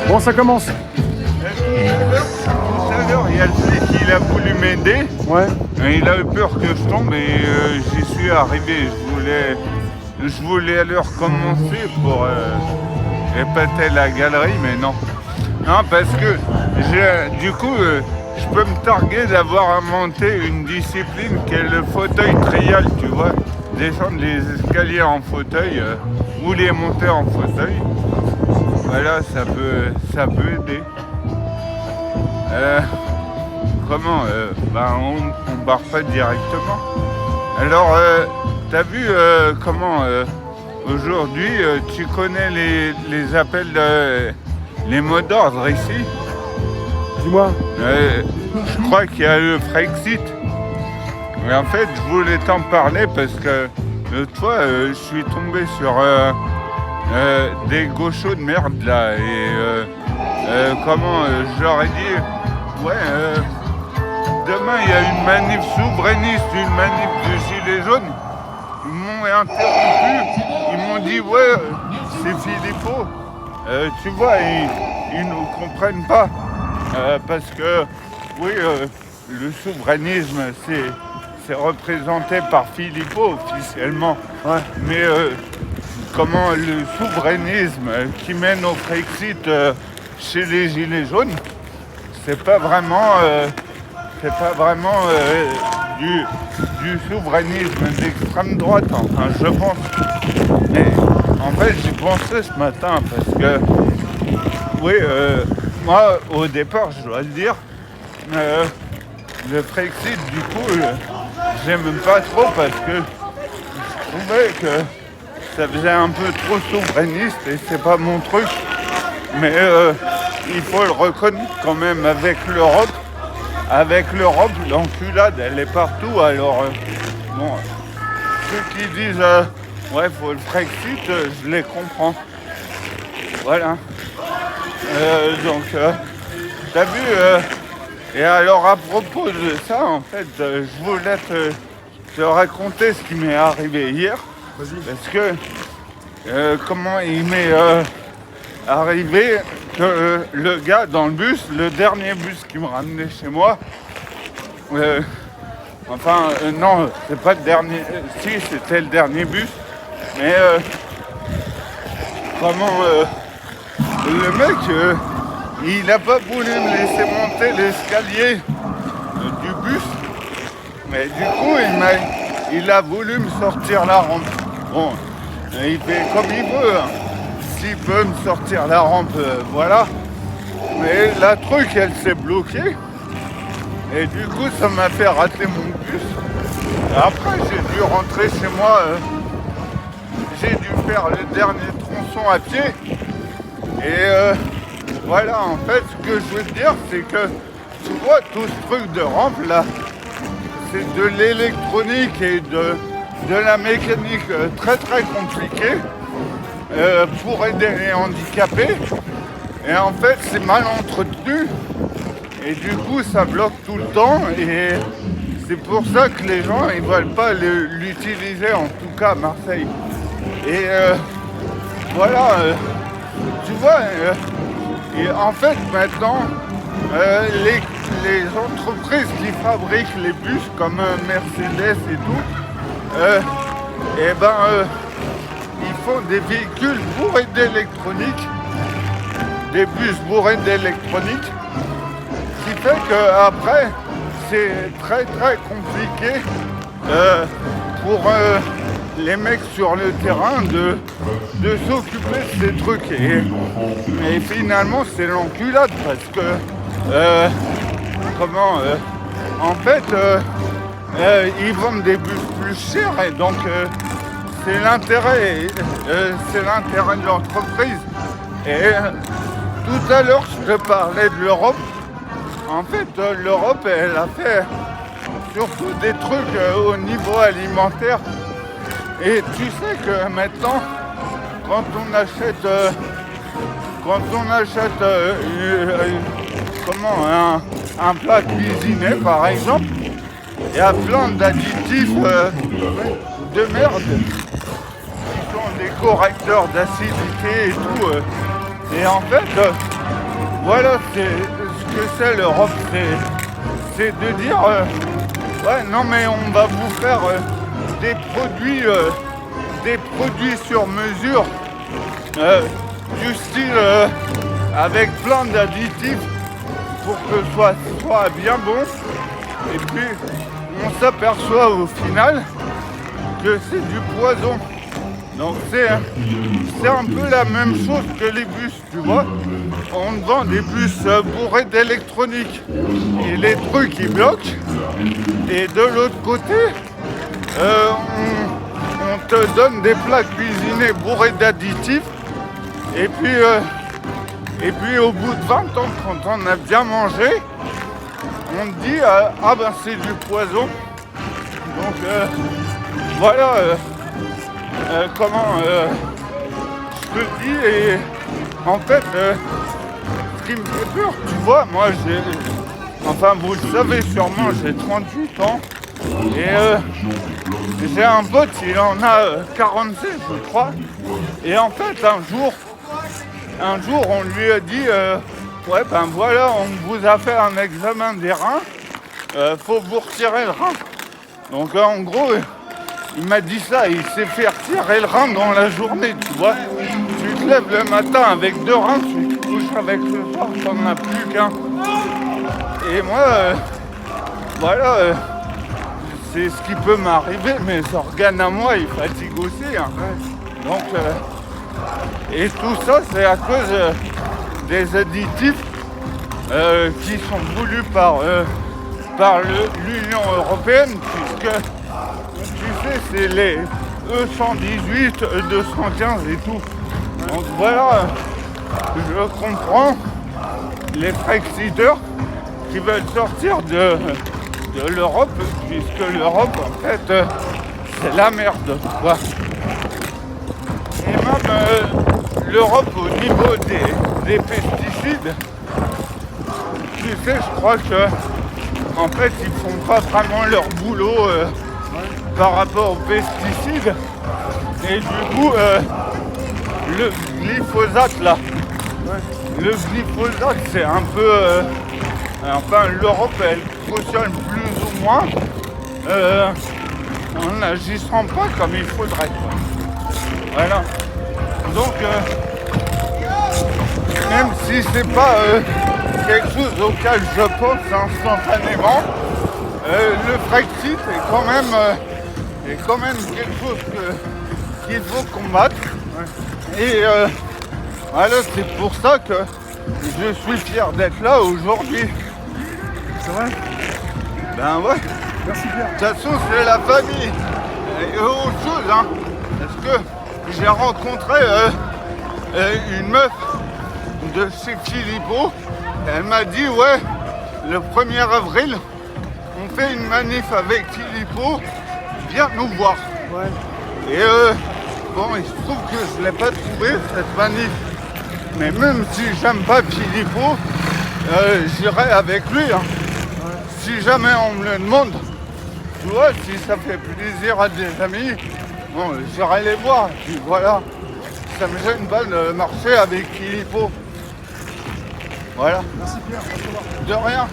Bon, ça commence. Tout à l'heure, il y a le flic, il a voulu m'aider. Ouais. Et il a eu peur que je tombe et j'y suis arrivé. Je voulais aller recommencer pour épater la galerie, mais non. Non, parce que du coup, je peux me targuer d'avoir inventé une discipline qui est le fauteuil trial, tu vois. Descendre les escaliers en fauteuil ou les monter en fauteuil. Voilà, ça peut aider. Comment on barre pas directement. Alors, t'as vu comment aujourd'hui tu connais les appels, les mots d'ordre ici. Dis-moi. Je crois qu'il y a le Frexit. Et en fait, je voulais t'en parler parce que l'autre fois, je suis tombé sur des gauchos de merde là et je leur ai dit ouais demain il y a une manif souverainiste, une manif de gilets jaunes. Ils m'ont interrompu, ils m'ont dit ouais c'est Philippot. Tu vois, ils nous comprennent pas parce que oui le souverainisme c'est représenté par Philippot officiellement, Ouais. mais comment le souverainisme qui mène au Frexit chez les Gilets jaunes, c'est pas vraiment du souverainisme d'extrême droite, enfin je pense. Mais en fait j'y pensais ce matin parce que oui, moi au départ je dois le dire, le Frexit du coup j'aime pas trop parce que je trouvais que ça faisait un peu trop souverainiste et c'est pas mon truc. Mais il faut le reconnaître quand même avec l'Europe. Avec l'Europe, l'enculade, elle est partout. Alors, bon, ceux qui disent ouais, faut le Frexit, je les comprends. Voilà. Donc, t'as vu, et alors à propos de ça, en fait, je voulais te raconter ce qui m'est arrivé hier. Vas-y. Parce que, comment il m'est arrivé que le gars dans le bus, le dernier bus qui me ramenait chez moi, non, c'est pas le dernier, si c'était le dernier bus, mais le mec, il n'a pas voulu me laisser monter l'escalier du bus, mais du coup il a voulu me sortir la rampe. Bon, il fait comme il veut, hein. S'il peut me sortir la rampe, voilà. Mais la truc, elle s'est bloquée. Et du coup, ça m'a fait rater mon bus. Après, j'ai dû rentrer chez moi. J'ai dû faire le dernier tronçon à pied. Et voilà, en fait, ce que je veux te dire, c'est que tu vois, tout ce truc de rampe là, c'est de l'électronique et de la mécanique très très compliquée. Pour aider les handicapés, et en fait c'est mal entretenu et du coup ça bloque tout le temps et c'est pour ça que les gens ils veulent pas l'utiliser, en tout cas à Marseille. Et voilà, tu vois, et en fait maintenant les entreprises qui fabriquent les bus comme Mercedes et tout, ils font des véhicules bourrés d'électronique, des bus bourrés d'électronique, ce qui fait qu'après, c'est très très compliqué pour les mecs sur le terrain de s'occuper de ces trucs. Mais finalement, c'est l'enculade parce que, en fait, ils vendent des bus plus chers et donc c'est l'intérêt de l'entreprise. Et tout à l'heure, je te parlais de l'Europe. En fait, l'Europe, elle a fait surtout des trucs au niveau alimentaire. Et tu sais que maintenant, quand on achète un plat cuisiné, par exemple, il y a plein d'additifs de merde. Des correcteurs d'acidité et tout. Et en fait, voilà, c'est ce que c'est l'Europe, c'est de dire ouais, non mais on va vous faire des produits sur mesure, du style avec plein d'additifs pour que ce soit bien bon. Et puis on s'aperçoit au final que c'est du poison. Donc c'est un peu la même chose que les bus, tu vois. On te vend des bus bourrés d'électronique et les trucs ils bloquent. Et de l'autre côté, on te donne des plats cuisinés bourrés d'additifs. Et puis au bout de 20 ans, quand on a bien mangé, on te dit ah ben c'est du poison. Donc voilà comment je te le dis. Et en fait ce qui me fait peur, tu vois, moi vous le savez sûrement, j'ai 38 ans et j'ai un pote, il en a 46 je crois. Et en fait un jour on lui a dit ouais ben voilà, on vous a fait un examen des reins, faut vous retirer le rein. Donc en gros il m'a dit ça, il s'est fait retirer le rein dans la journée, tu vois. Tu te lèves le matin avec 2 reins, tu te couches avec le soir, t'en as plus qu'un. Et moi, voilà, c'est ce qui peut m'arriver, mes organes à moi, ils fatiguent aussi. Hein. Donc, et tout ça, c'est à cause des additifs qui sont voulus par l'Union européenne, puisque tu sais, c'est les E118, E215 et tout. Donc voilà, je comprends les Brexiteurs qui veulent sortir de l'Europe, puisque l'Europe, en fait, c'est la merde, quoi. Et même l'Europe, au niveau des pesticides, tu sais, je crois que, en fait, ils font pas vraiment leur boulot par rapport aux pesticides. Et du coup, le glyphosate là, le glyphosate c'est un peu, enfin l'Europe elle fonctionne plus ou moins en n'agissant pas comme il faudrait. Voilà. Donc même si c'est pas quelque chose auquel je pense instantanément, le Brexit est quand même quelque chose qu'il faut combattre. Et voilà, c'est pour ça que je suis fier d'être là aujourd'hui. C'est vrai? Ben ouais. Merci Pierre. De toute façon, c'est la famille. Et autre chose, hein. Parce que j'ai rencontré une meuf de chez Philippot. Elle m'a dit, ouais, le 1er avril, on fait une manif avec Philippot. Viens nous voir. Ouais. Et bon, il se trouve que je ne l'ai pas trouvé, cette manif. Mais même si j'aime pas Philippot, j'irai avec lui. Hein. Ouais. Si jamais on me le demande, tu vois, si ça fait plaisir à des amis, bon, j'irai les voir. Et puis voilà, ça me gêne pas de marcher avec Philippot. Voilà. Merci Pierre. De rien.